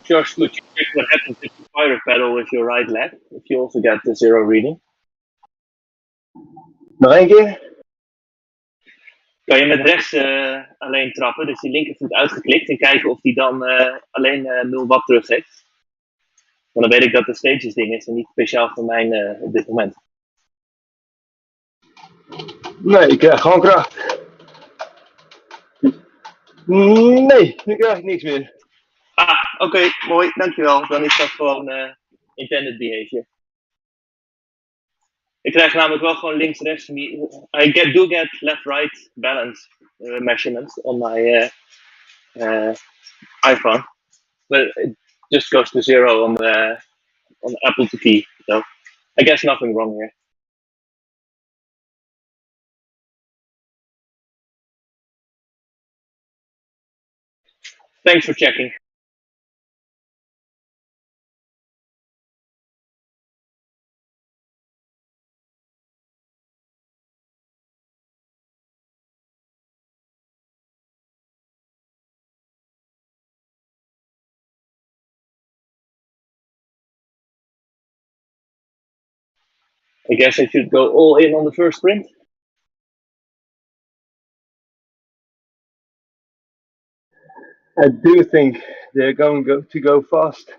Josh, could you check what happens if you fire pedal with your right leg? If you also get the 0 reading. Nog één keer? Kan je met rechts alleen trappen, dus die linkervoet uitgeklikt en kijken of die dan alleen 0 watt teruggeeft. Want dan weet ik dat het stages ding is en niet speciaal voor mij op dit moment. Nee, ik krijg gewoon kracht. Nee, nu krijg ik niks meer. Ah, oké, mooi, dankjewel. Dan is dat gewoon intended behavior. Ik krijg namelijk wel gewoon links-rechts. I do get left-right balance measurements on my iPhone, but it just goes to 0 on the Apple TV. So I guess nothing wrong here. Thanks for checking. I guess I should go all in on the first sprint. I do think they're going to go fast.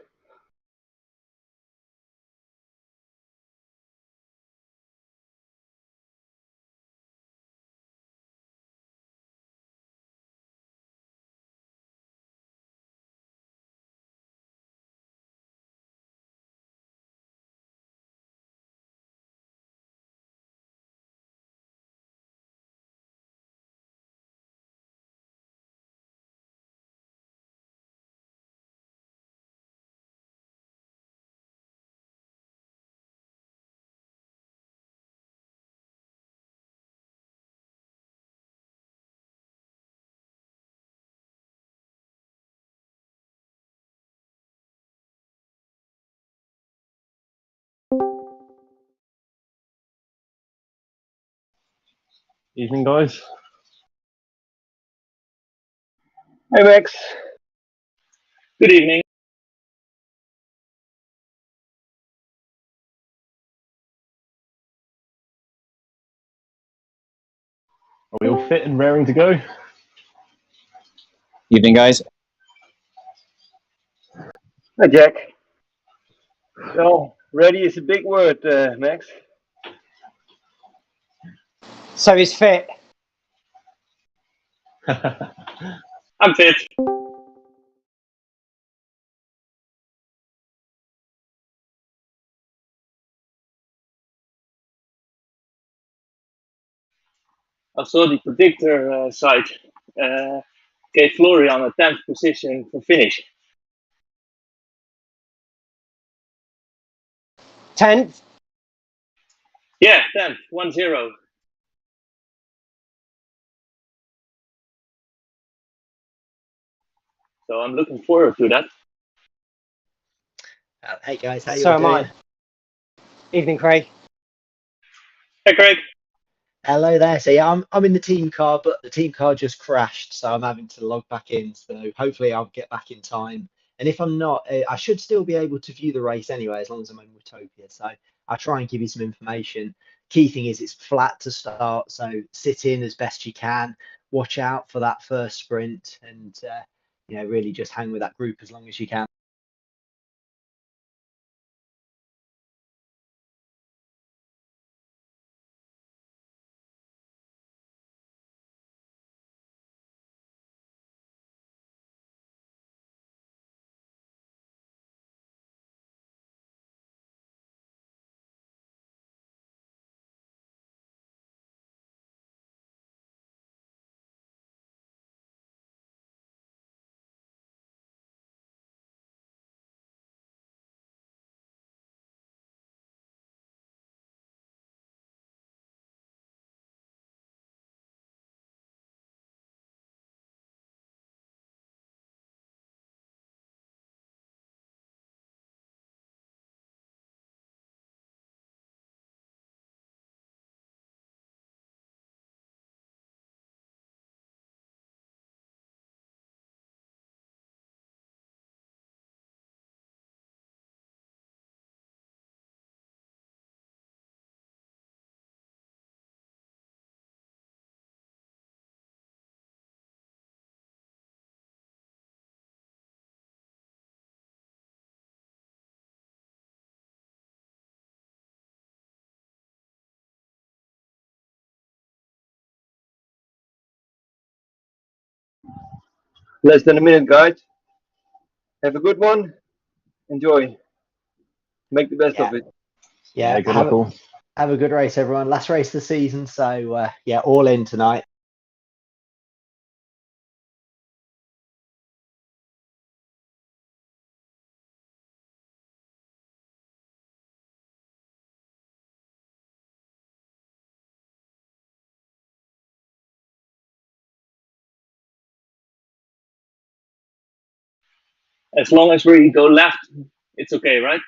Evening, guys. Hey Max. Good evening. Are we all fit and raring to go? Evening, guys. Hi Jack. Well, ready is a big word, Max. So he's fit. I'm fit. I saw the predictor site gave Florian a 10th position for finish. 10th? Yeah, 10th, 1-0. So I'm looking forward to that. Hey guys, how you So all am doing? I. Evening, Craig. Hey, Craig. Hello there. So yeah, I'm in the team car, but the team car just crashed, so I'm having to log back in. So hopefully I'll get back in time. And if I'm not, I should still be able to view the race anyway, as long as I'm in Utopia. So I'll try and give you some information. Key thing is it's flat to start, so sit in as best you can. Watch out for that first sprint, and really just hang with that group as long as you can. Less than a minute, guys. Have a good one. Enjoy. Make the best of it. Yeah, Good luck all. have a good race, everyone. Last race of the season, so yeah, all in tonight. As long as we go left, it's okay, right?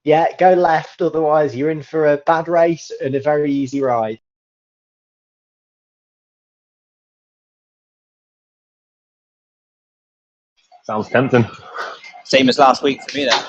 Yeah, go left, otherwise you're in for a bad race and a very easy ride. Sounds tempting. Same as last week for me then.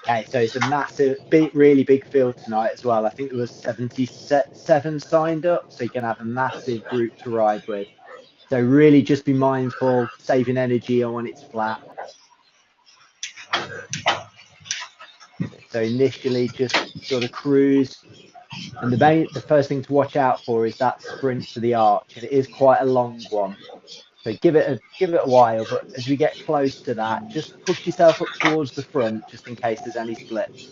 Okay, so it's a massive, really big field tonight as well. I think there was 77 signed up, so you can have a massive group to ride with. So really just be mindful, saving energy on when it's flat. So initially just sort of cruise. And the first thing to watch out for is that sprint to the arch. And it is quite a long one. So give it a while, but as we get close to that, just push yourself up towards the front just in case there's any splits.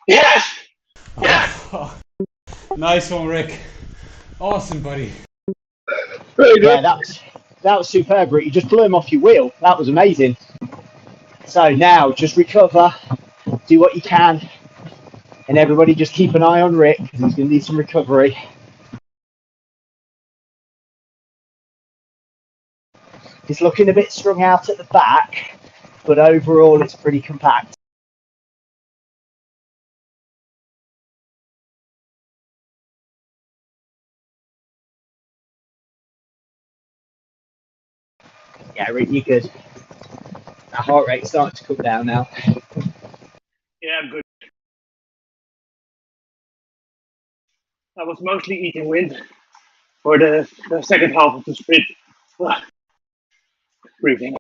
Yes! Yeah! Oh, nice one, Rick. Awesome, buddy. Very Yeah, good. that was superb, Rick. You just blew him off your wheel. That was amazing. So now just recover, do what you can, and everybody just keep an eye on Rick because he's going to need some recovery. He's looking a bit strung out at the back, but overall it's pretty compact. Yeah, Rick, you're good. Our heart rate's starting to come down now. Yeah, I'm good. I was mostly eating wind for the second half of the sprint. Ugh. Breathing.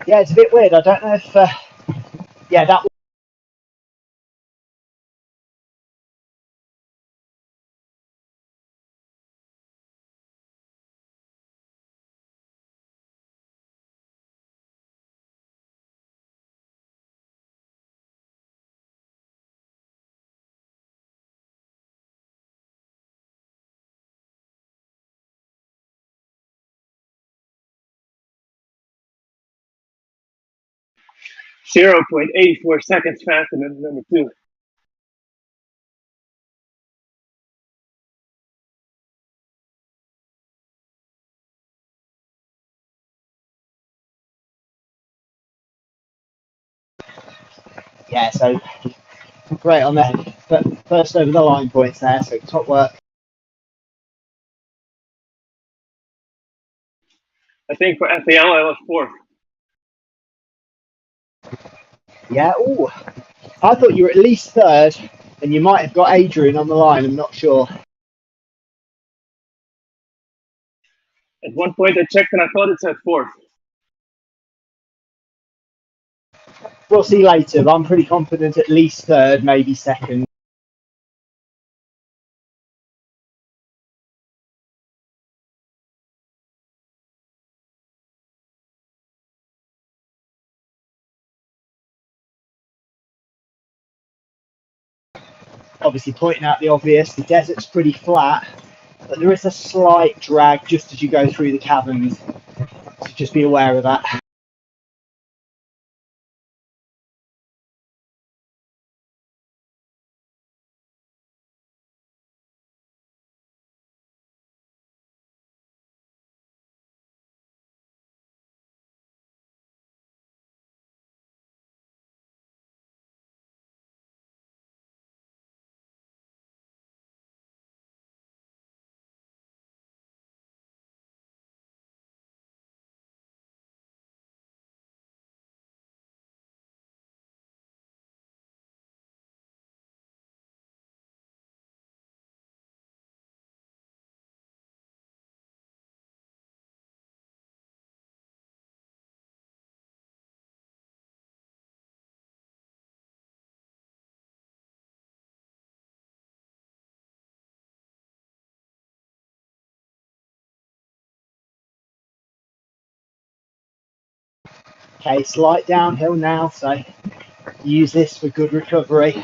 Yeah, it's a bit weird. I don't know if yeah, that Zero 0.84 seconds faster than number 2. yeah, so great on there. But first over the line points there, so top work. I think for FAL I was 4th. Yeah, ooh. I thought you were at least third, and you might have got Adrian on the line, I'm not sure. At one point I checked and I thought it said 4th. We'll see later, but I'm pretty confident at least third, maybe second. Obviously pointing out the obvious, the desert's pretty flat, but there is a slight drag just as you go through the caverns, so just be aware of that. Okay, slight downhill now, so use this for good recovery.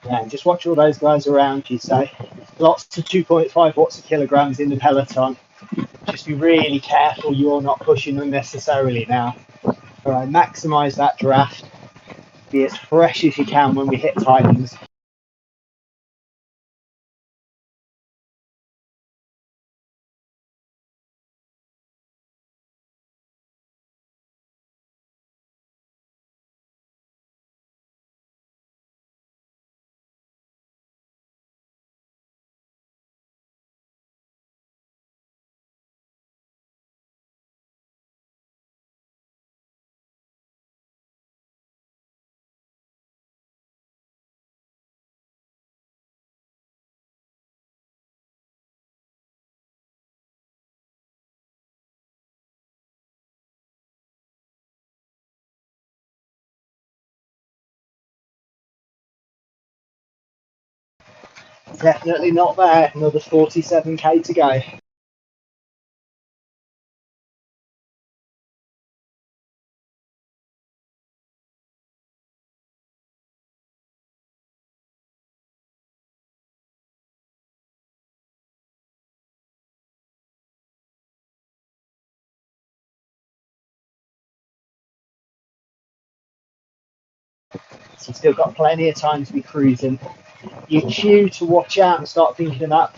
Yeah, and just watch all those guys around you, so lots of 2.5 watts a kilograms in the peloton. Just be really careful you're not pushing unnecessarily now. All right, maximise that draft. Be as fresh as you can when we hit timings. Definitely not there. Another 47k to go. So you've still got plenty of time to be cruising. You cue to watch out and start thinking about.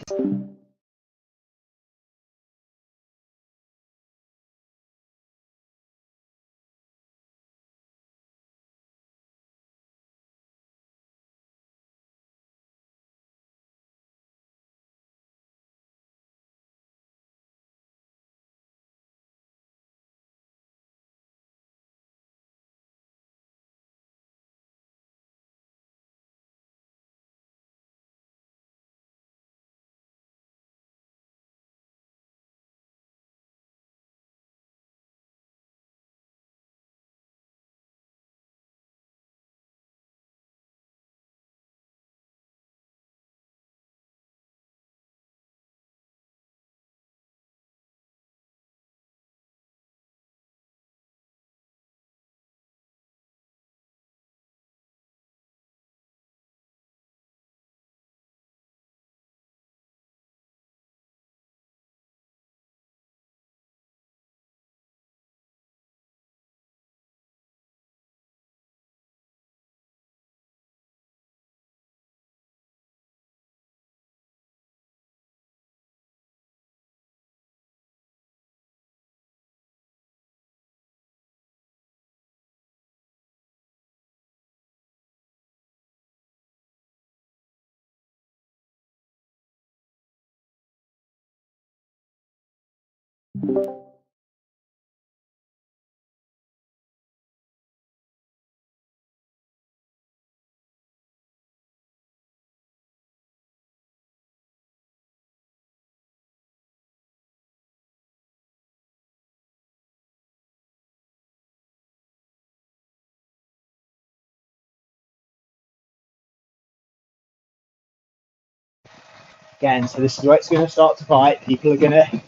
Again, so this is where it's going to start to bite. People are going to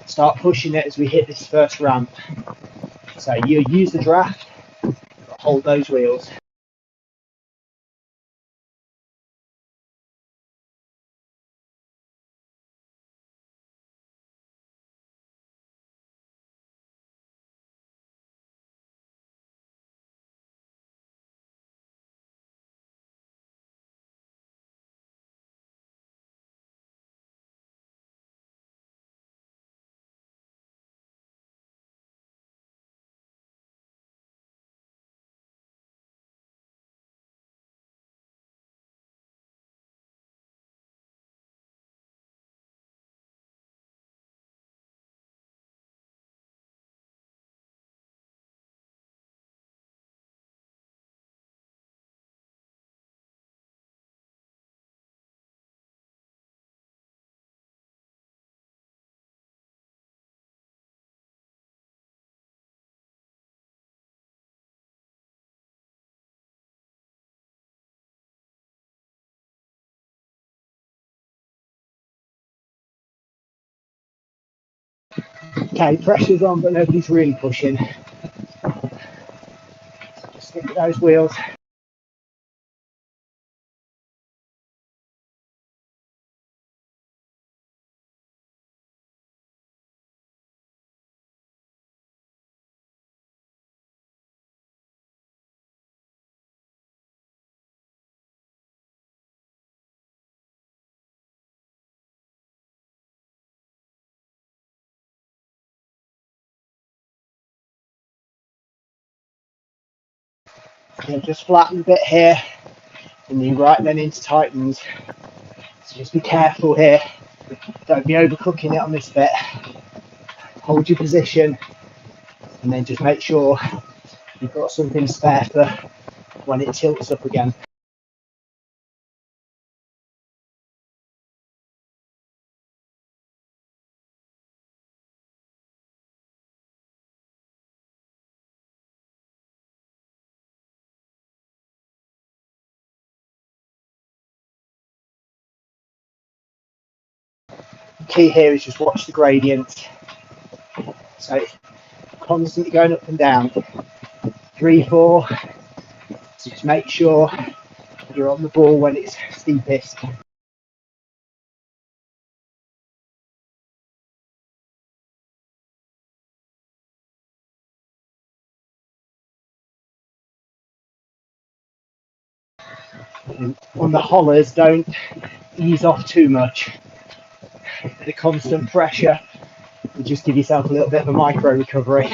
start pushing it as we hit this first ramp. So you use the draft, hold those wheels. Okay, pressure's on, but nobody's really pushing. Just stick with those wheels. And just flatten a bit here, and then right then into tightens. So just be careful here. Don't be overcooking it on this bit. Hold your position, and then just make sure you've got something spare for when it tilts up again. key here is just watch the gradients. So constantly going up and down. 3, 4. So just make sure you're on the ball when it's steepest. And on the hollers, don't ease off too much. The constant pressure will just give yourself a little bit of a micro recovery.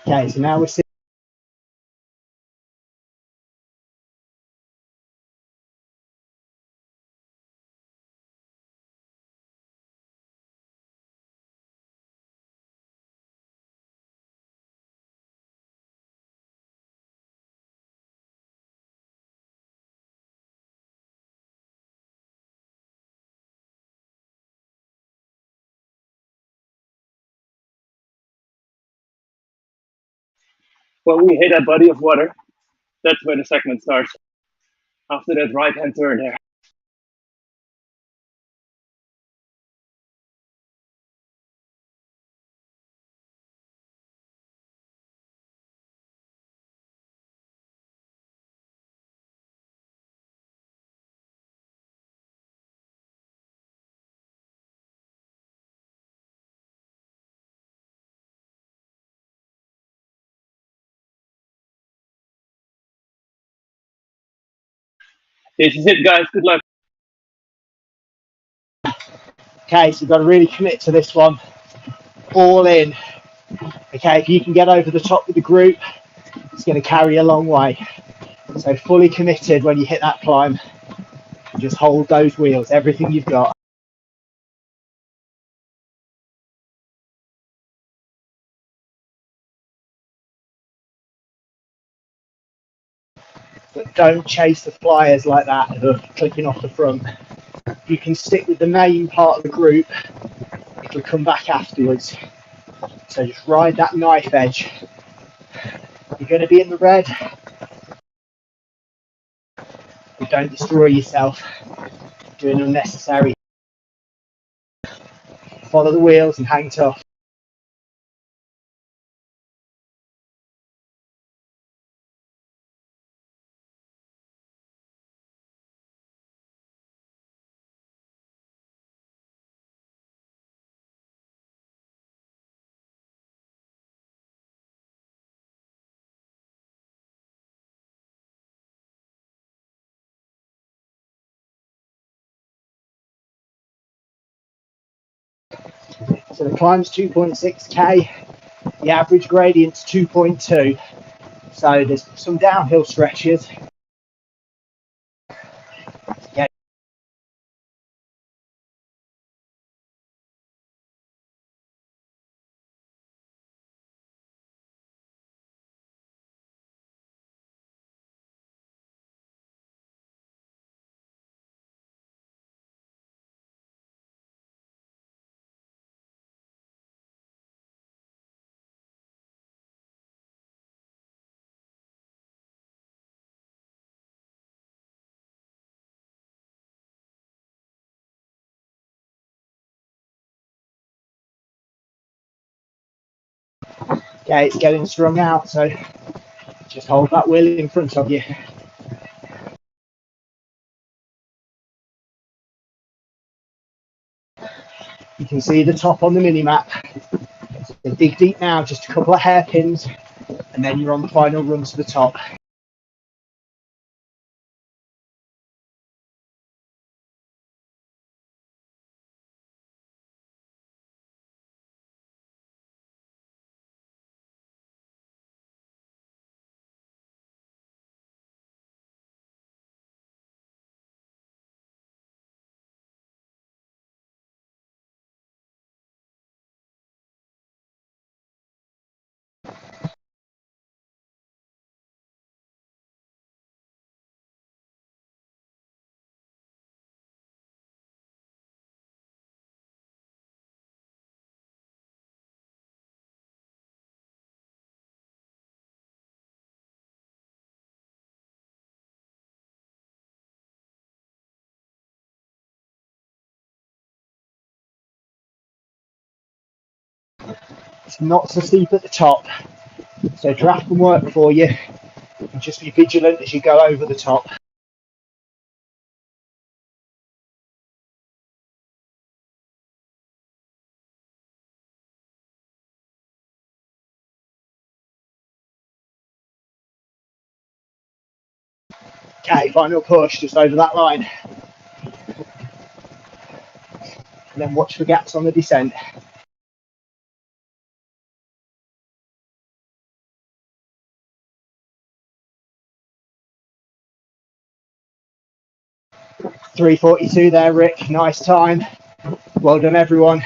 Okay, so now we're sitting. When we hit that body of water, that's where the segment starts. After that right-hand turn there. This is it, guys. Good luck. Okay, so you've got to really commit to this one. All in. Okay, if you can get over the top with the group, it's going to carry you a long way. So fully committed when you hit that climb. Just hold those wheels, everything you've got. But don't chase the flyers like that who are clicking off the front. If you can stick with the main part of the group, it'll come back afterwards. So just ride that knife edge. You're going to be in the red, but don't destroy yourself doing unnecessary. Follow the wheels and hang tough. So the climb's 2.6k, the average gradient's 2.2. So there's some downhill stretches. Yeah. Okay, it's getting strung out, so just hold that wheel in front of you. You can see the top on the mini map. So dig deep now, just a couple of hairpins, and then you're on the final run to the top. It's not so steep at the top, so draft can work for you. And just be vigilant as you go over the top. Okay, final push just over that line. And then watch for gaps on the descent. .342 there, Rick. Nice time. Well done, everyone.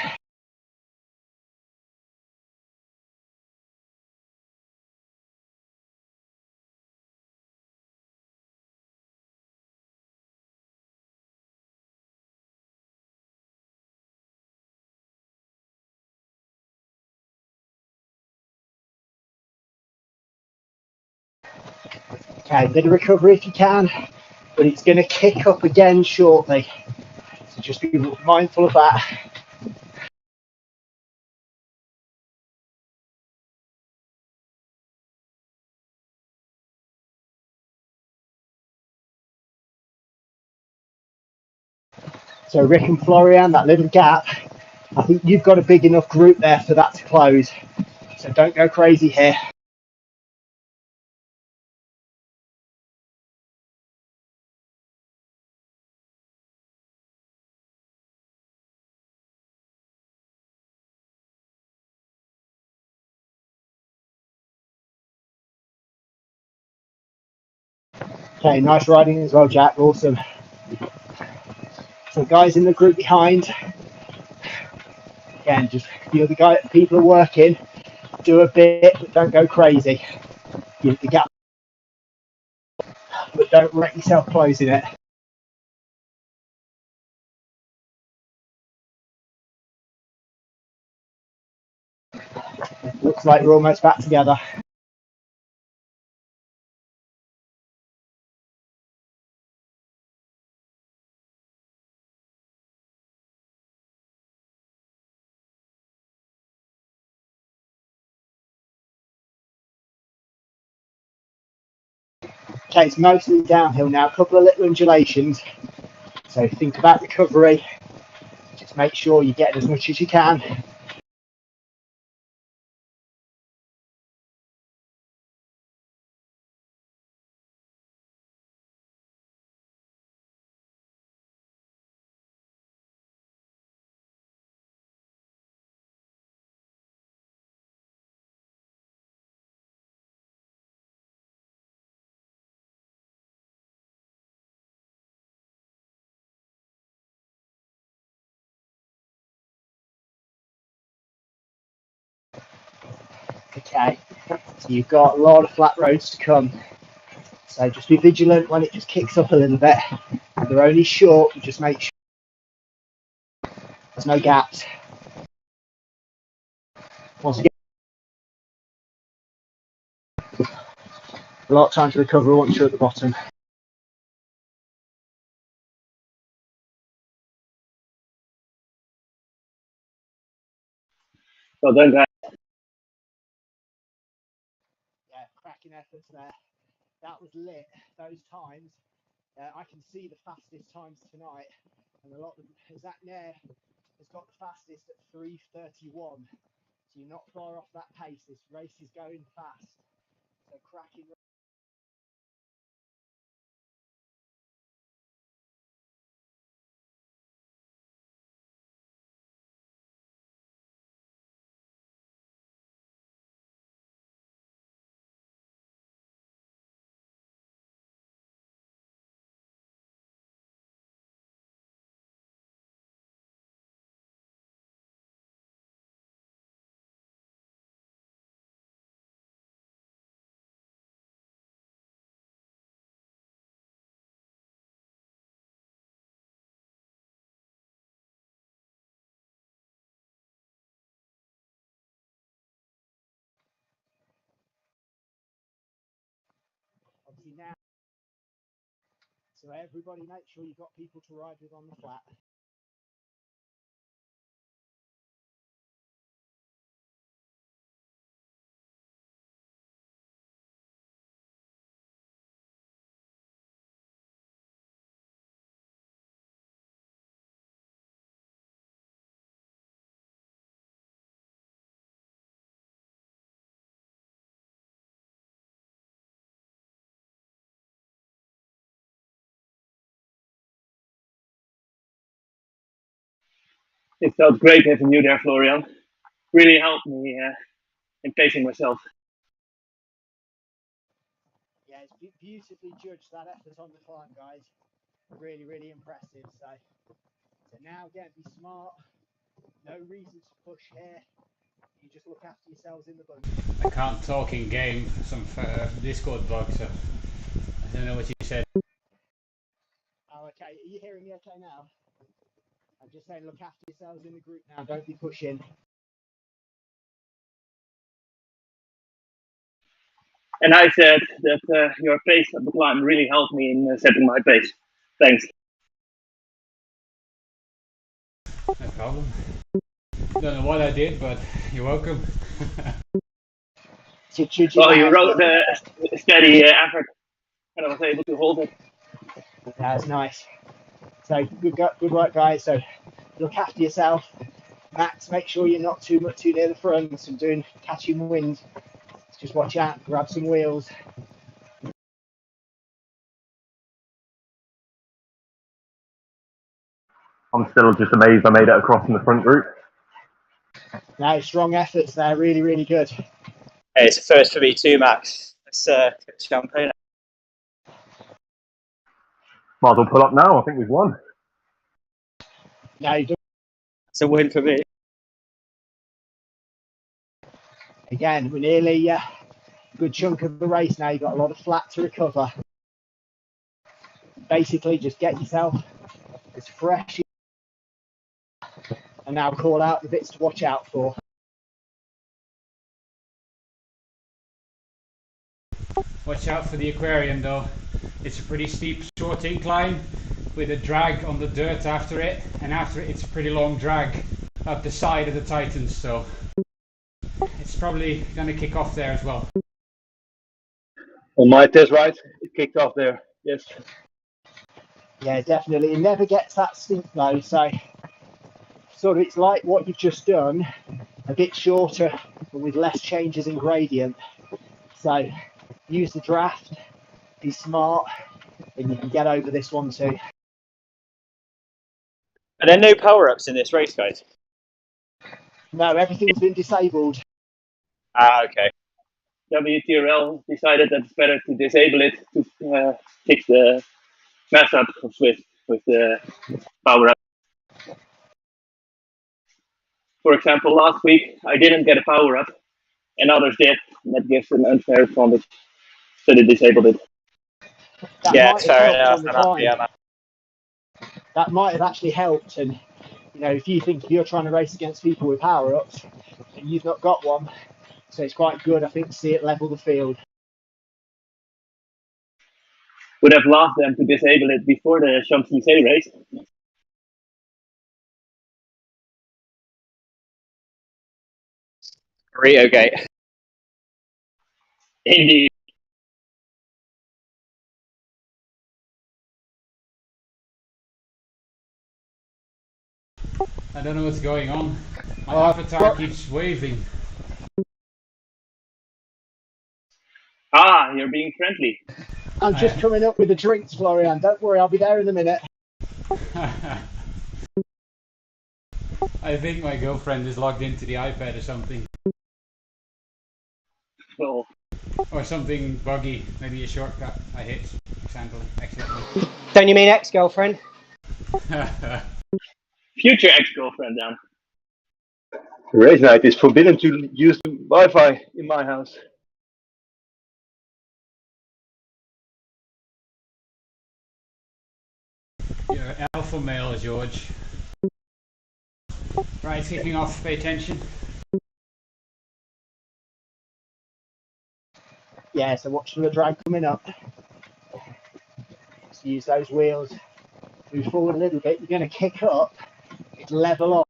Okay, a bit of recovery if you can, but it's going to kick up again shortly. So just be mindful of that. So Rick and Florian, that little gap, I think you've got a big enough group there for that to close. So don't go crazy here. Okay, nice riding as well, Jack. Awesome. So guys in the group behind, again, just the other guy, people are working, do a bit, but don't go crazy. Give the gap, but don't wreck yourself closing it. Looks like we're almost back together. Okay, it's mostly downhill now, a couple of little undulations. So think about recovery. Just make sure you get as much as you can. Okay, so you've got a lot of flat roads to come. So just be vigilant when it just kicks up a little bit. They're only short, but just make sure there's no gaps. Once again, a lot of time to recover once you're at the bottom. Well done, guys. Yeah, cracking efforts there. That was lit. Those times, I can see the fastest times tonight, and a lot of Zach Nair has got the fastest at 3:31. So you're not far off that pace. This race is going fast. So cracking. Obviously now, so everybody make sure you've got people to ride with on the flat. It felt great having you there, Florian. Really helped me in pacing myself. Yeah, it's beautifully judged, that effort on the climb, guys. Really, really impressive. So now again, be smart. No reason to push here. You just look after yourselves in the bunch. I can't talk in game for some Discord bug, so I don't know what you said. Oh, okay. Are you hearing me okay now? I'm just saying, look after yourselves in the group now. Don't be pushing. And I said that your pace at the climb really helped me in setting my pace. Thanks. No problem. Don't know what I did, but you're welcome. Well, you rode a steady effort, and I was able to hold it. That's nice. So good work, guys. So look after yourself. Max, make sure you're not too near the front and catching wind. Just watch out, grab some wheels. I'm still just amazed I made it across in the front group. No, strong efforts there, really, really good. Hey, it's a first for me too, Max. Let's get the champagne. Might as well pull up now. I think we've won. No, It's a win for me. again, we're nearly a good chunk of the race now. You've got a lot of flat to recover. Basically, just get yourself as fresh and now call out the bits to watch out for. Watch out for the aquarium though. It's a pretty steep short incline with a drag on the dirt after it, and after it it's a pretty long drag up the side of the Titans, so it's probably going to kick off there as well. On my test ride, it kicked off there. Yes. Yeah, definitely. It never gets that steep though, so sort of it's like what you've just done, a bit shorter but with less changes in gradient. So use the draft, be smart, and you can get over this one too. Are there no power-ups in this race, guys? No, everything's been disabled. Ah, okay. WTRL decided that it's better to disable it to fix the mess up of Zwift with the power up. For example, last week I didn't get a power up, and others did. That gives an unfair advantage, so they disabled it. That Yeah, might it's have fair helped enough. on the I'm happy, climb. I'm happy. That might have actually helped, and you know, if you're trying to race against people with power ups and you've not got one, so it's quite good, I think, to see it level the field. Would have loved them to disable it before the Champs-Élysées race. Rio Gate. Indeed. I don't know what's going on. My avatar keeps waving. Ah, you're being friendly. I'm just coming up with the drinks, Florian. Don't worry, I'll be there in a minute. I think my girlfriend is logged into the iPad or something. Well, Or something buggy. Maybe a shortcut I hit accidentally. Don't you mean ex-girlfriend? future ex-girlfriend then. Race night is forbidden to use the Wi-Fi in my house. You're an alpha male, George. Right, kicking off, pay attention. Yeah, so watch for the drag coming up. So use those wheels. Move forward a little bit. You're going to kick up. It's level off.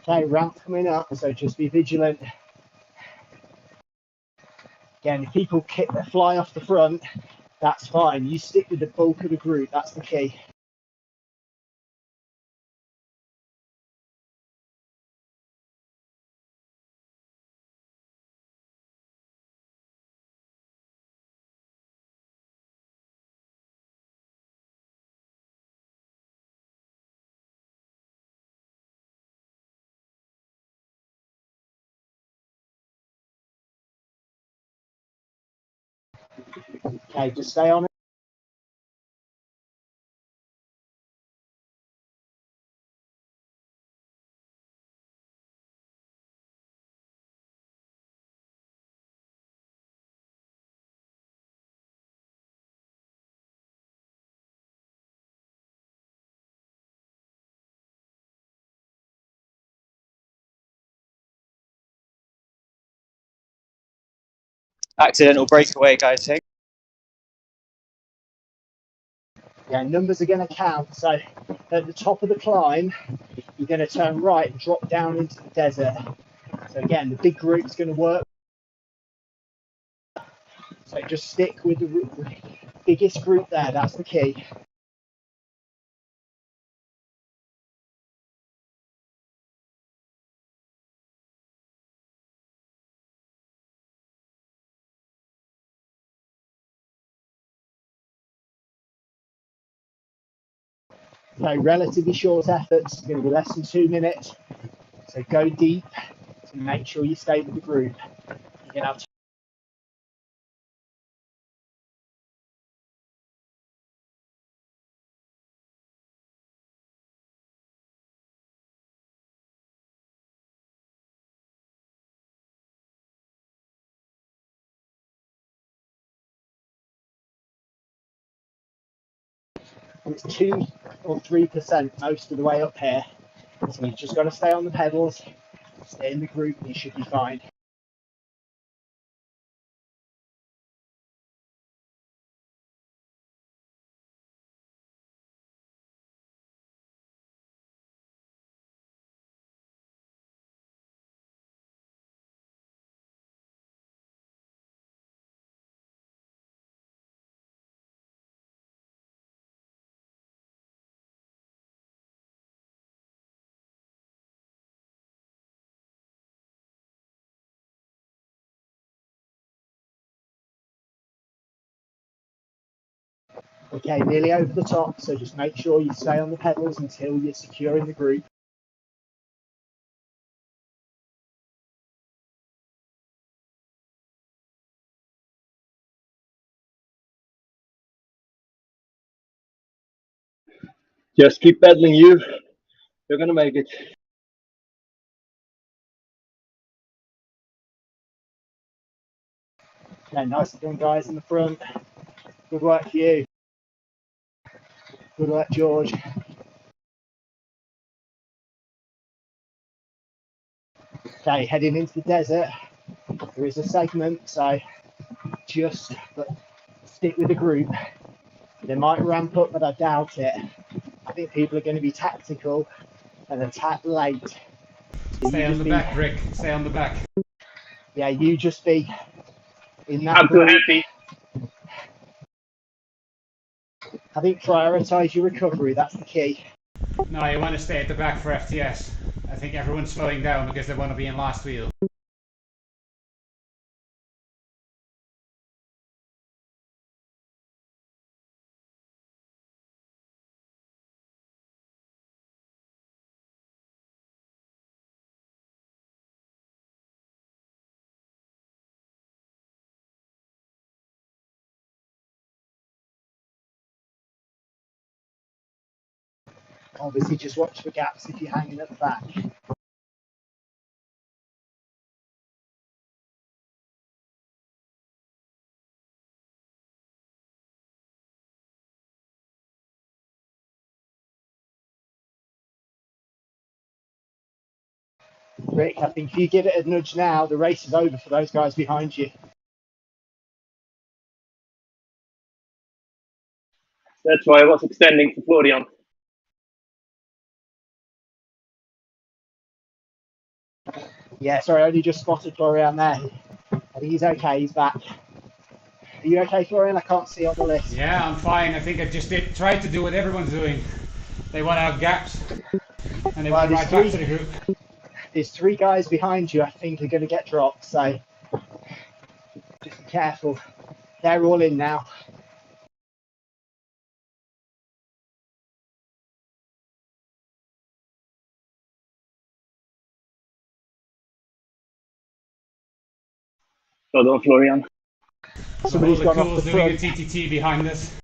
Okay, ramp coming up, so just be vigilant. Again, if people fly off the front, that's fine. You stick with the bulk of the group, that's the key. Okay, just stay on it. Accidental breakaway, guys. Yeah, numbers are going to count. So at the top of the climb, you're going to turn right and drop down into the desert. So again, the big group's going to work. So just stick with the biggest group there, that's the key. So relatively short efforts, going to be less than 2 minutes. So go deep to make sure you stay with the group. You're going to have it's 2 or 3% most of the way up here. So you've just got to stay on the pedals, stay in the group, and you should be fine. Okay, nearly over the top, so just make sure you stay on the pedals until you're secure in the group. Just keep pedaling, you're gonna make it. Okay, nicely done, guys, in the front. Good work for you. Good work, George. Okay, heading into the desert. There is a segment, so just stick with the group. They might ramp up, but I doubt it. I think people are going to be tactical and attack late. So Stay on the back, Rick. Stay on the back. Yeah, you just be in that I'm too group. happy. I think prioritise your recovery, that's the key. No, you want to stay at the back for FTS. I think everyone's slowing down because they want to be in last wheel. Obviously, just watch for gaps if you're hanging at the back. Rick, I think if you give it a nudge now, the race is over for those guys behind you. That's why I was extending to Florian. Yeah, sorry, I only just spotted Florian there. I think he's okay, he's back. Are you okay, Florian? I can't see on the list. Yeah, I'm fine. I think I just tried to do what everyone's doing. They want to have gaps, and they Well, went right back to the group. There's 3 guys behind you I think are going to get dropped, so just be careful. They're all in now. Well done, Florian. Somebody's all the gone off cools the doing a front. TTT behind us.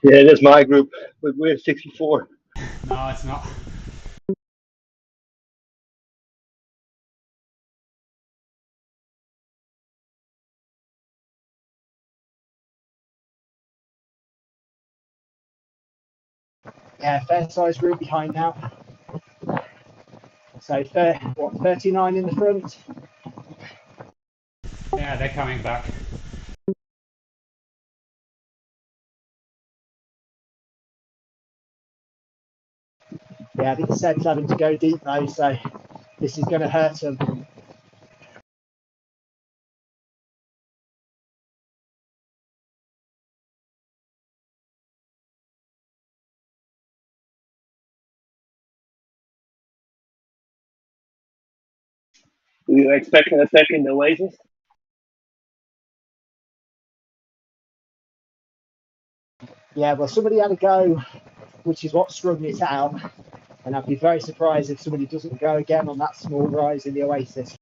Yeah, that's my group. We're 64. No, it's not. Yeah, fair sized group behind now. So, 39 in the front? Yeah, they're coming back. Yeah, I think Seb's having to go deep though, so this is going to hurt him. Do you expect an attack in the Oasis? Yeah, well, somebody had a go, which is what strung it out. And I'd be very surprised if somebody doesn't go again on that small rise in the Oasis.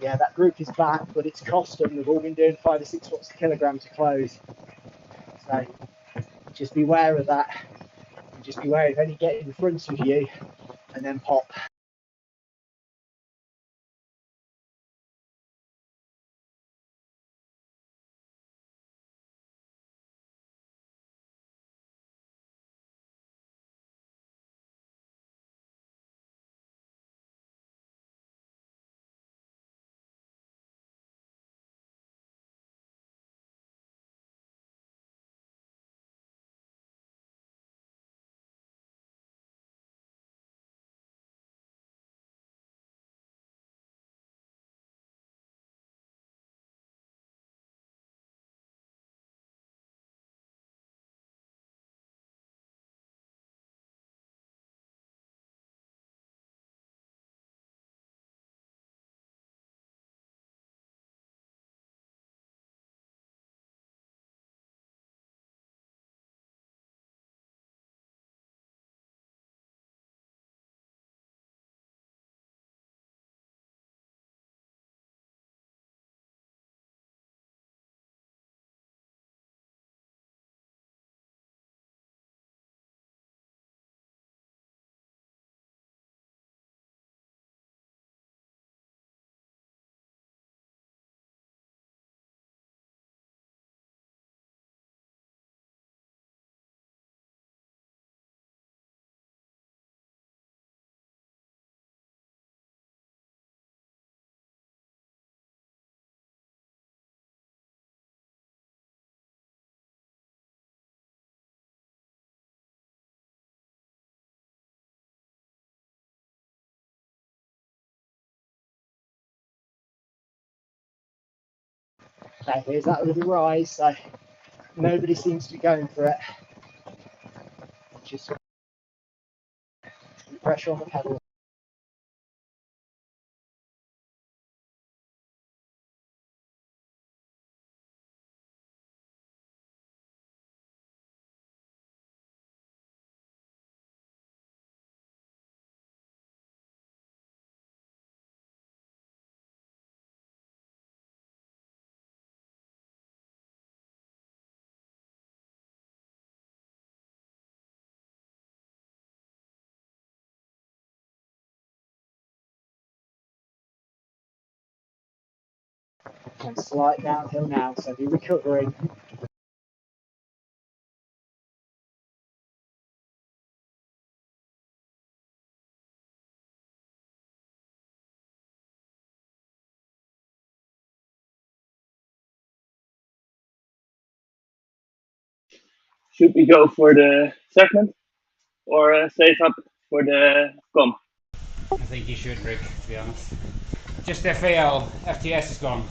Yeah, that group is back, but it's cost them. They've all been doing 5 or 6 watts a kilogram to close. So just beware of that. Just beware of any get in front of you and then pop. Okay, here's that little rise. So nobody seems to be going for it. Just pressure on the pedal. And slight downhill now, so be recovering. Should we go for the segment or save up for the com? I think you should, Rick, to be honest. Just FAL, FTS is gone.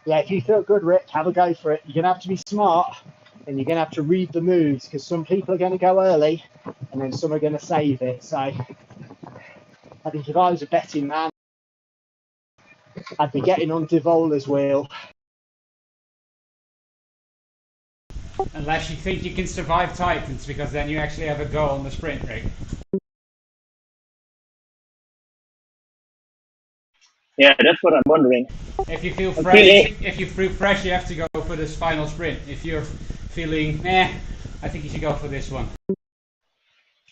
Yeah, if you feel good, Rick, have a go for it. You're going to have to be smart and you're going to have to read the moves because some people are going to go early and then some are going to save it. So I think if I was a betting man, I'd be getting on Divola's wheel. Unless you think you can survive Titans, because then you actually have a go on the sprint, Rick. Yeah, that's what I'm wondering. If you feel fresh, you have to go for this final sprint. If you're feeling meh, I think you should go for this one.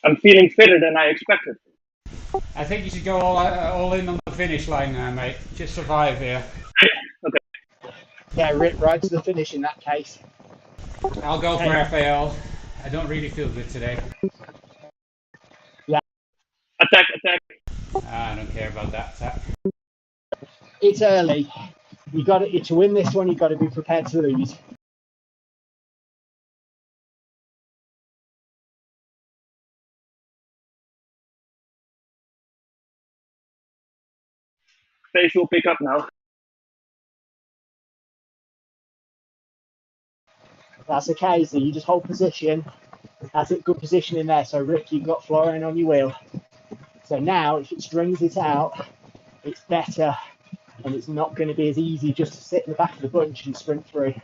I'm feeling fitter than I expected. I think you should go all in on the finish line now, mate. Just survive here. Okay. Yeah, Rick, right to the finish in that case. I'll go for FAL. I don't really feel good today. Yeah. Attack. I don't care about that. It's early. To win this one, you've got to be prepared to lose. Pace will pick up now. That's okay, so you just hold position. That's a good position in there. So Rick, you've got Florian on your wheel. So now, if it strings it out, it's better, and it's not going to be as easy just to sit in the back of the bunch and sprint through.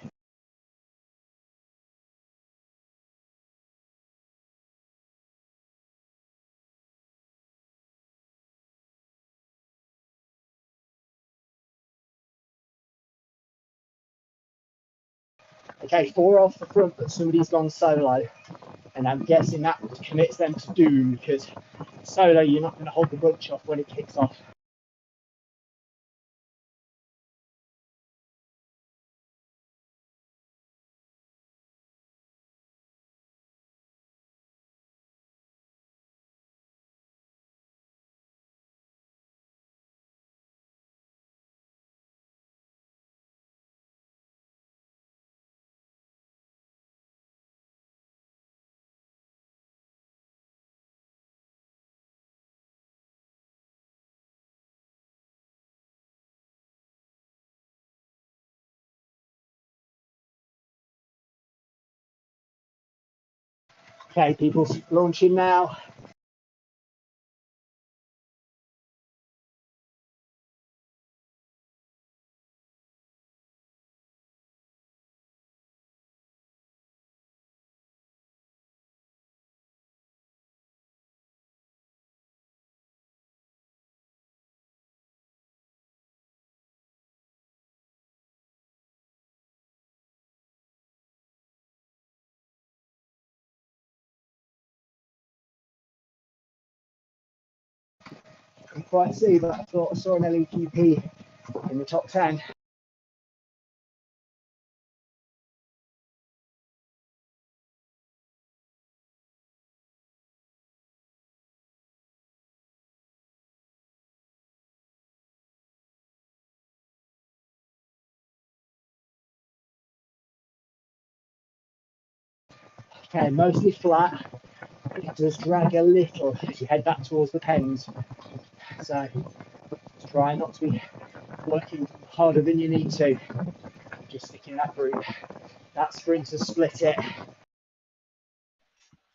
Okay, 4 off the front, but somebody's gone solo. And I'm guessing that commits them to doom because solo, you're not going to hold the bunch off when it kicks off. Okay, people launching now. Couldn't quite see, but I thought I saw an LEQP in the top 10. Okay, mostly flat. It does drag a little as you head back towards the pens. So try not to be working harder than you need to. Just stick in that group. That sprinter split it.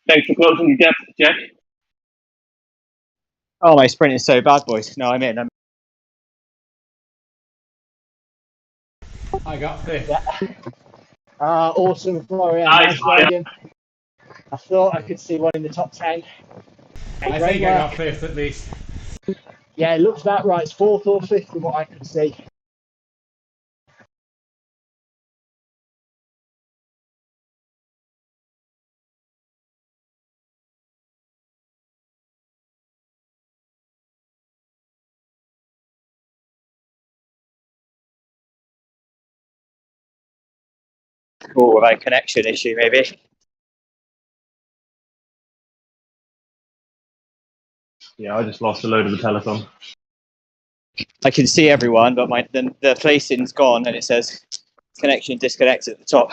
Thanks for closing the gap, Jack. Oh, my sprint is so bad, boys. No, I'm in. I got 5th. Yeah. Awesome, Florian. Nice, riding. I thought I could see one in the top 10. I think I got 5th at least. Yeah, it looks about right. It's 4th or 5th from what I could see. Or about a connection issue, maybe. Yeah, I just lost a load of the peloton. I can see everyone, but the placing's gone and it says connection disconnected at the top.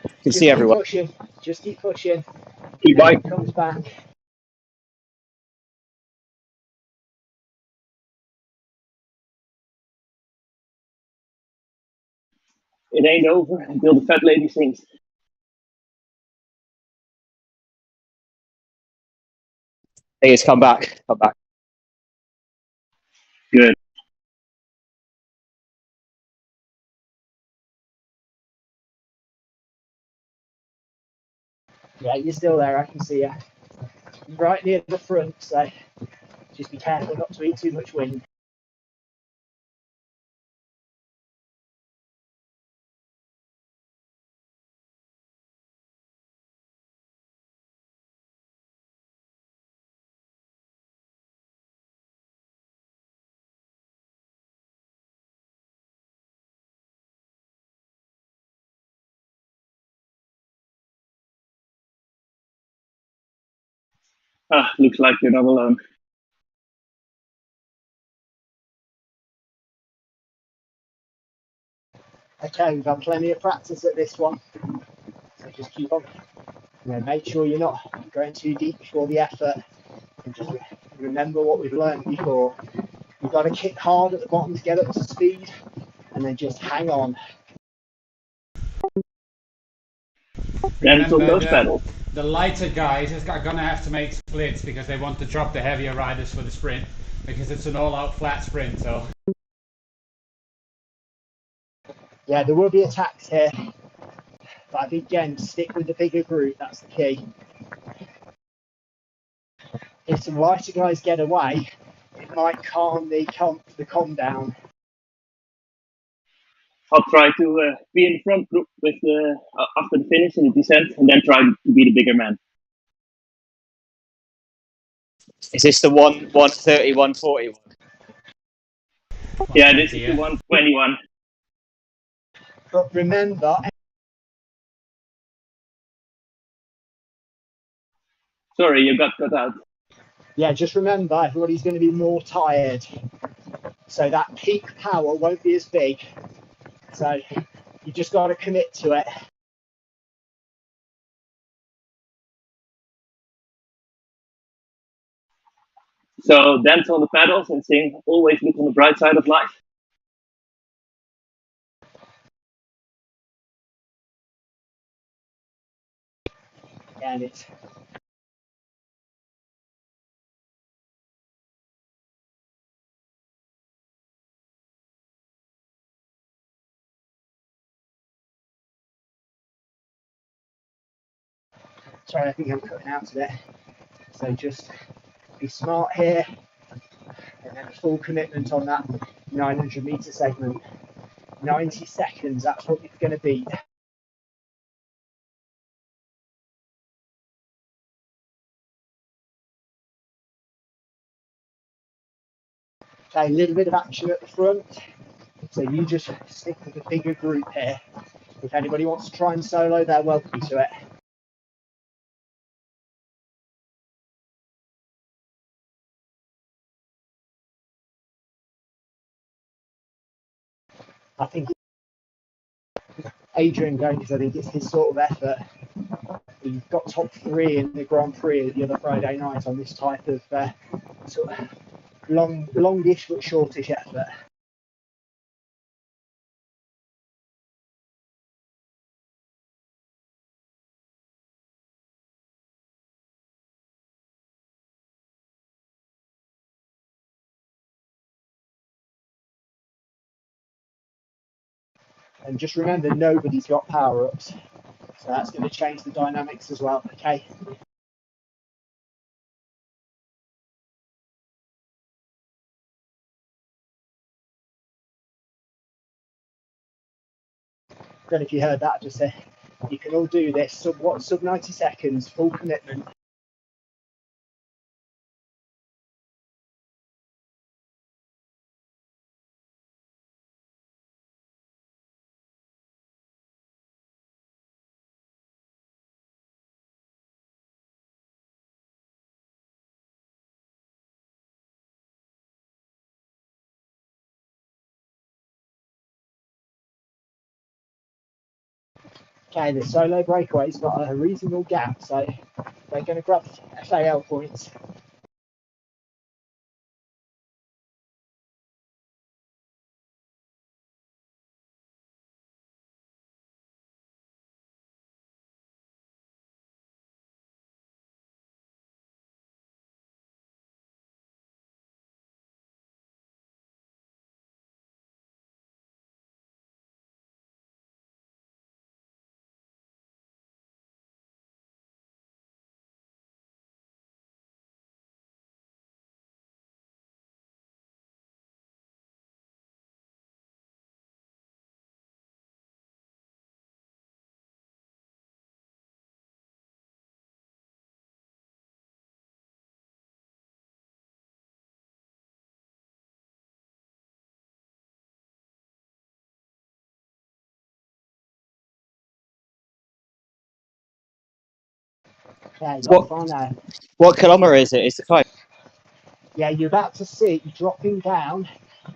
I can see everyone. Pushing. Just keep pushing. Keep going. Comes back. It ain't over until the fat lady sings. Hey, it's come back. Come back. Good. Yeah, you're still there. I can see you. Right near the front, so just be careful not to eat too much wind. Looks like you're not alone. Okay, we've had plenty of practice at this one, so just keep on. Make sure you're not going too deep before the effort. And just remember what we've learned before. You've got to kick hard at the bottom to get up to speed, and then just hang on. Then on those pedals. The lighter guys are going to have to make splits because they want to drop the heavier riders for the sprint, because it's an all-out flat sprint. So Yeah, there will be attacks here, but I think again, stick with the bigger group. That's the key. If some lighter guys get away, it might calm the calm down. I'll try to be in the front group with the after the finish and the descent, and then try to be the bigger man. Is this the 130, 140 one? Yeah, this is the 121. But remember, Sorry, you got cut out. yeah, just remember everybody's going to be more tired, so that peak power won't be as big. So you just got to commit to it. So dance on the pedals and sing "Always Look on the Bright Side of Life." And it's sorry, I think I'm cutting out of it. So just be smart here, and then full commitment on that 900 meter segment. 90 seconds, that's what you're going to beat. Okay, a little bit of action at the front. So you just stick with the bigger group here. If anybody wants to try and solo, they're welcome to it. I think Adrian going, because I think it's his sort of effort. He got top 3 in the Grand Prix the other Friday night on this type of sort of longish but shortish effort. And just remember, nobody's got power-ups. So that's going to change the dynamics as well, okay? I don't know if you heard that, just say you can all do this. Sub 90 seconds, full commitment. Okay, the solo breakaway's got a reasonable gap, so they're going to grab FAL points. Okay, What- far now. What kilometre is it? It's the climb. Yeah, you're about to see dropping down,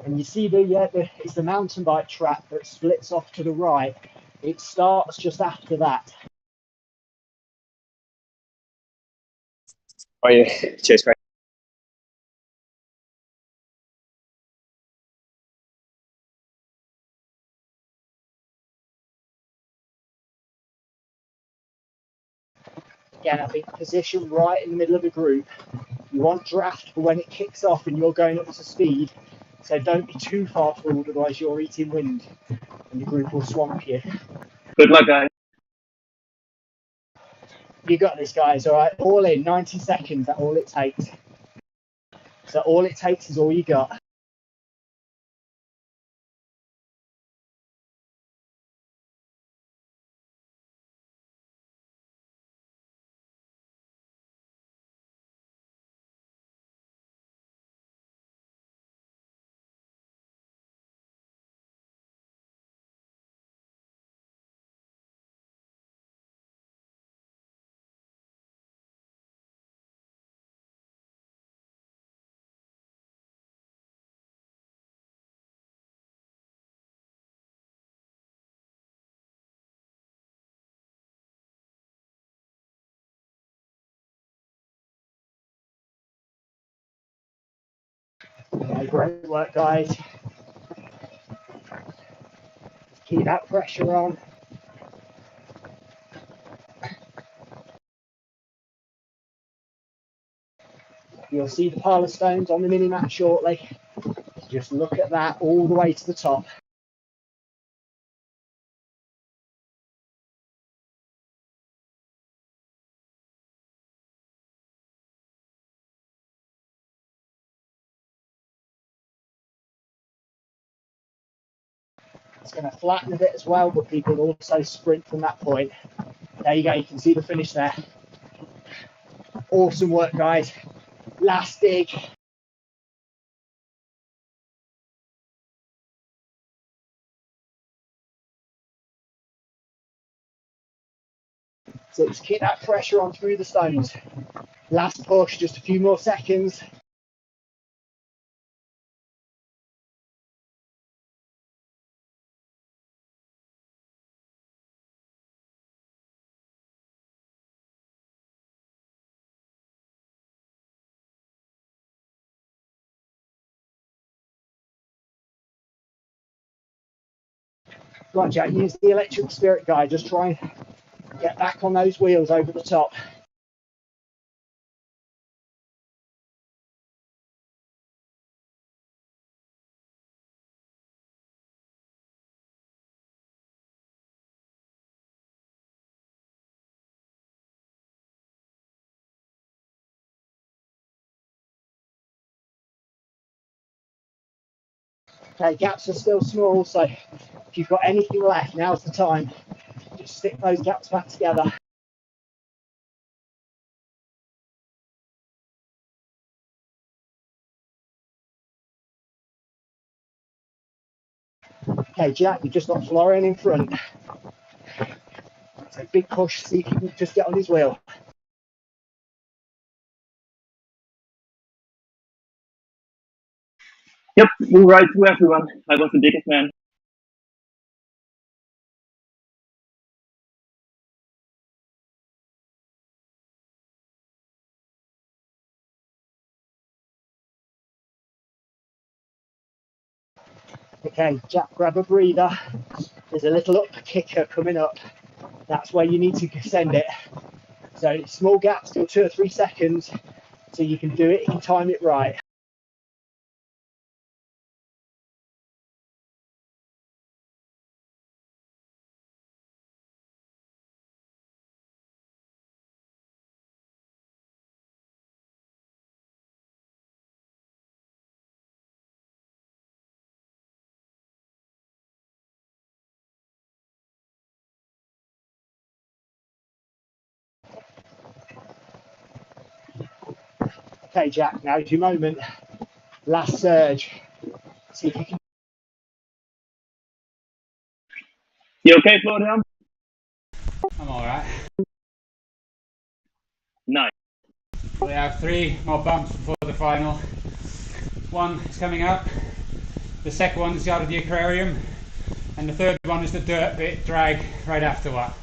and you see it's the mountain bike track that splits off to the right. It starts just after that. Oh, yeah. Cheers, Craig. Again, I think position right in the middle of the group. You want draft for when it kicks off and you're going up to speed. So don't be too far forward, otherwise you're eating wind and the group will swamp you. Good luck, guys. You got this, guys, all right? All in, 90 seconds, that's all it takes. So all it takes is all you got. Okay, great work, guys. Just keep that pressure on. You'll see the pile of stones on the mini-map shortly. Just look at that all the way to the top. It's going to flatten a bit as well, but people also sprint from that point. There you go, you can see the finish there. Awesome work, guys. Last dig. So just keep that pressure on through the stones. Last push, just a few more seconds. Right, Jack, use the electric spirit guide. Just try and get back on those wheels over the top. Okay, gaps are still small, so if you've got anything left, now's the time. Just stick those gaps back together. Okay, Jack, you've just got Florian in front. So big push, see if you can just get on his wheel. Yep, we'll ride through everyone. I was the biggest man. Okay, Jack, grab a breather. There's a little up kicker coming up. That's where you need to send it. So small gaps, till 2 or 3 seconds, so you can do it, you can time it right. Okay, Jack, now's your moment. Last surge. See if you can. You okay, Florian? I'm alright. Nice. We have 3 more bumps before the final. One is coming up, the second one is out of the aquarium, and the third one is the dirt bit drag right after that.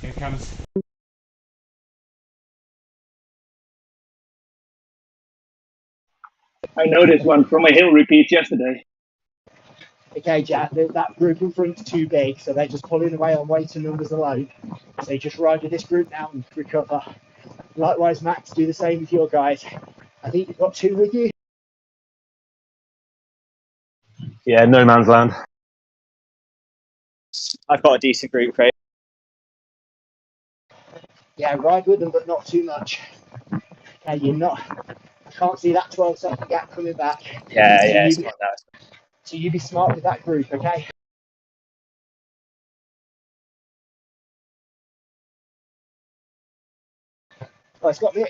Here it comes. I know this one from my hill repeats yesterday. Okay, Jack, that group in front's too big, so they're just pulling away on weight and numbers alone. So you just ride with this group now and recover. Likewise, Max, do the same with your guys. I think you've got 2 with you. Yeah, no man's land. I've got a decent group, Craig. Yeah, ride with them, but not too much. Okay, you're not. I can't see that 12-second gap coming back. Yeah, so yeah, you, it's not that. So you be smart with that group, okay? Oh, it's got me.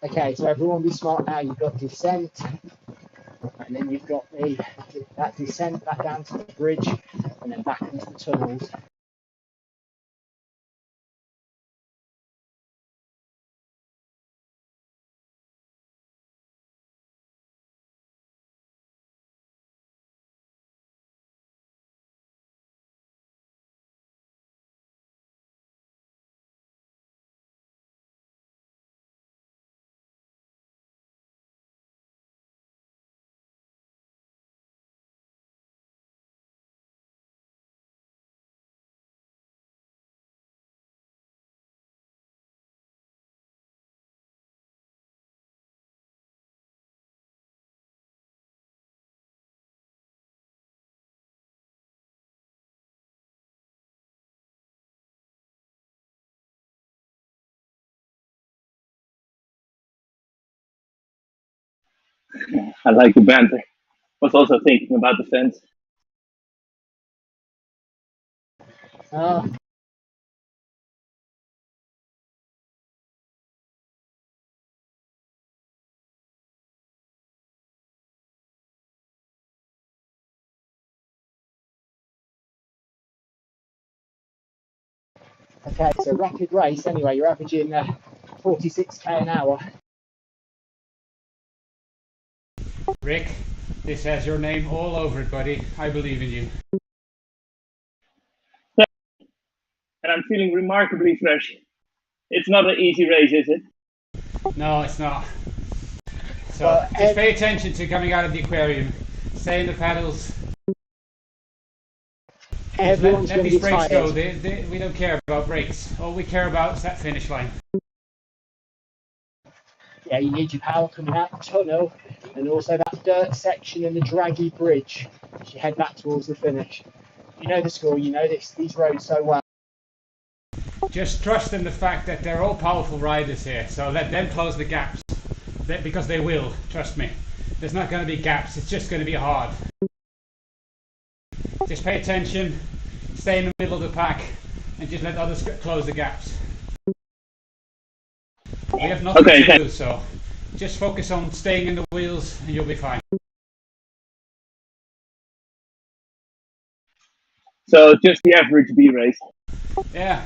Okay, so everyone be smart now. You've got descent, and then you've got that descent back down to the bridge, and then back into the tunnels. I like the banter. Was also thinking about the fence. Ah, okay, so rapid race. Anyway, you're averaging 46k an hour. Rick, this has your name all over it, buddy. I believe in you. And I'm feeling remarkably fresh. It's not an easy race, is it? No, it's not. So Well, just pay attention to coming out of the aquarium. Stay in the paddles. everyone's Let going to these be brakes go. tired. We don't care about brakes. All we care about is that finish line. Yeah, you need your power coming out the tunnel, and also that dirt section and the draggy bridge as you head back towards the finish. You know the score, you know these roads so well. Just trust in the fact that they're all powerful riders here. So let them close the gaps. Because they will, trust me. There's not going to be gaps, it's just going to be hard. Just pay attention, stay in the middle of the pack, and just let others close the gaps. We have nothing to lose, so just focus on staying in the wheels and you'll be fine. So just the average B race. Yeah.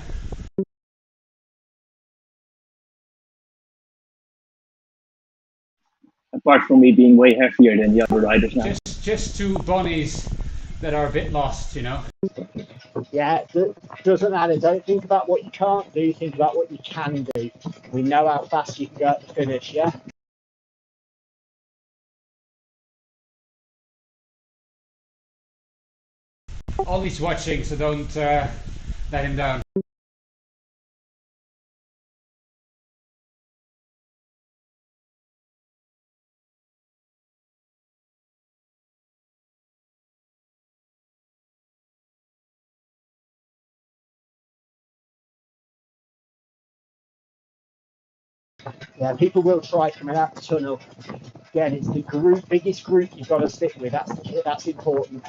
Apart from me being way heavier than the other riders now. Just two bunnies that are a bit lost, you know. Yeah, it doesn't matter. Don't think about what you can't do, think about what you can do. We know how fast you can go at the finish, yeah? Ollie's watching, so don't let him down. Yeah, people will try coming out the tunnel. Again, it's the biggest group you've got to stick with. That's important.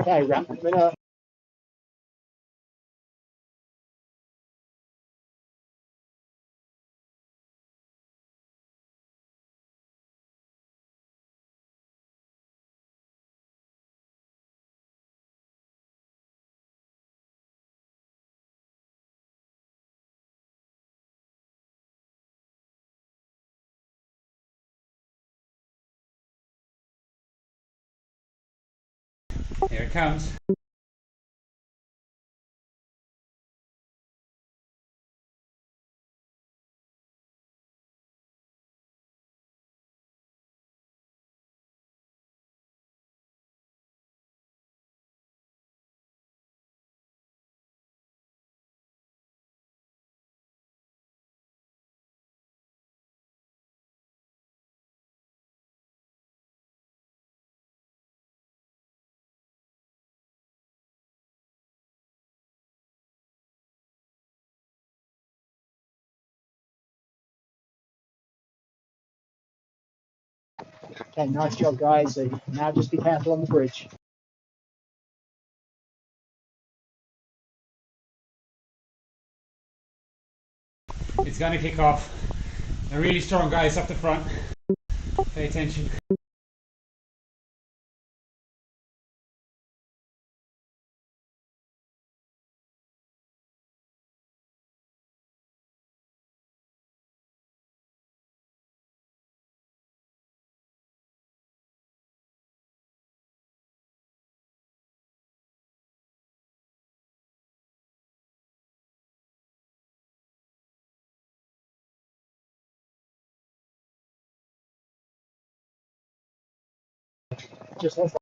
Okay, ramp coming up. Here it comes. Okay, nice job, guys. So now just be careful on the bridge. It's going to kick off. The really strong guys up the front. Pay attention. Just like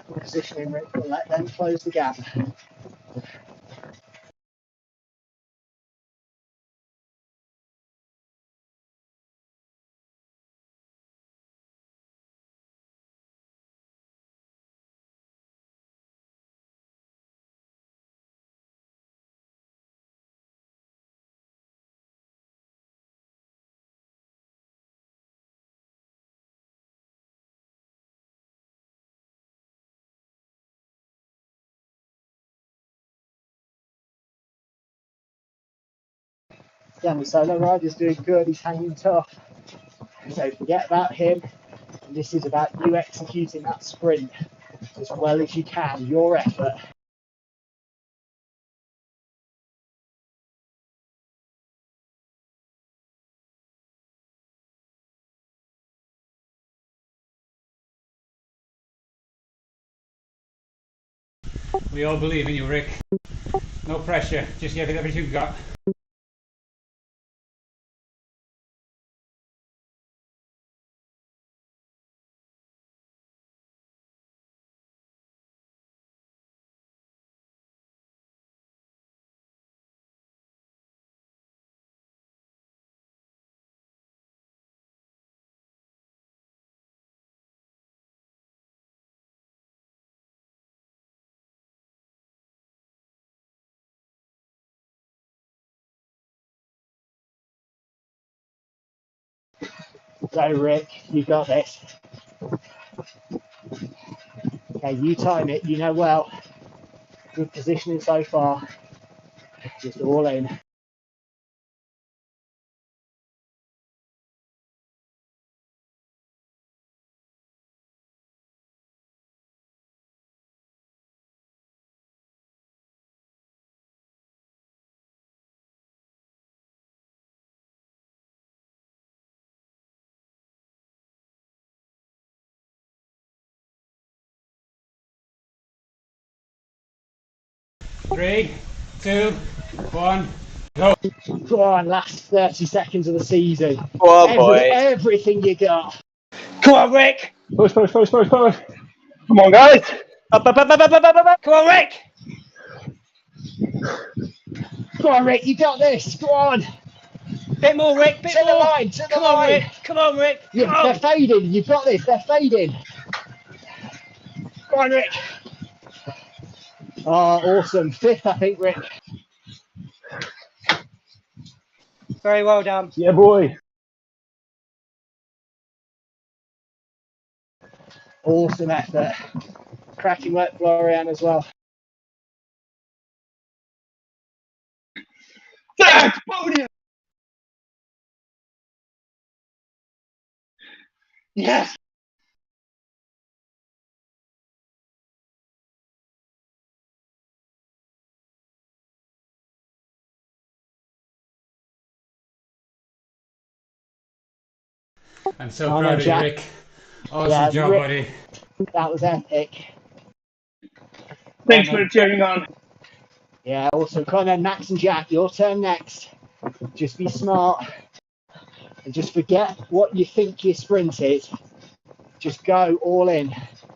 Good positioning, Rick, but let them close the gap. Again, the solo rider's doing good, he's hanging tough. So forget about him. And this is about you executing that sprint as well as you can, your effort. We all believe in you, Rick. No pressure, just give it everything you've got. Go, Rick, you got this. Okay, you time it, you know well. Good positioning so far. Just all in. Three, two, one, go. Go on, last 30 seconds of the season. Go on, boys. Everything you got. Come on, Rick. Push, push, push, push, push. Come on, guys. Up, up, up, up, up, up, up, up. Come on, Rick. Go on, Rick, you got this. Go on. Bit more, Rick. Bit To more. the line, to the Come on, line. Rick. Come on, Rick. Yeah, Come they're on. fading. You've got this. They're fading. Go on, Rick. Oh, awesome. Fifth, I think, Rick. Very well done. Yeah, boy. Awesome effort. Cracking work, Florian, as well. That's podium. Yes. I'm so Oh, no, proud of you, Jack. Rick. Awesome Yeah, job, Rick. buddy. That was epic. Thanks for cheering on. Yeah, awesome. Come on then, Max and Jack, your turn next. Just be smart. And just forget what you think your sprint is. Just go all in.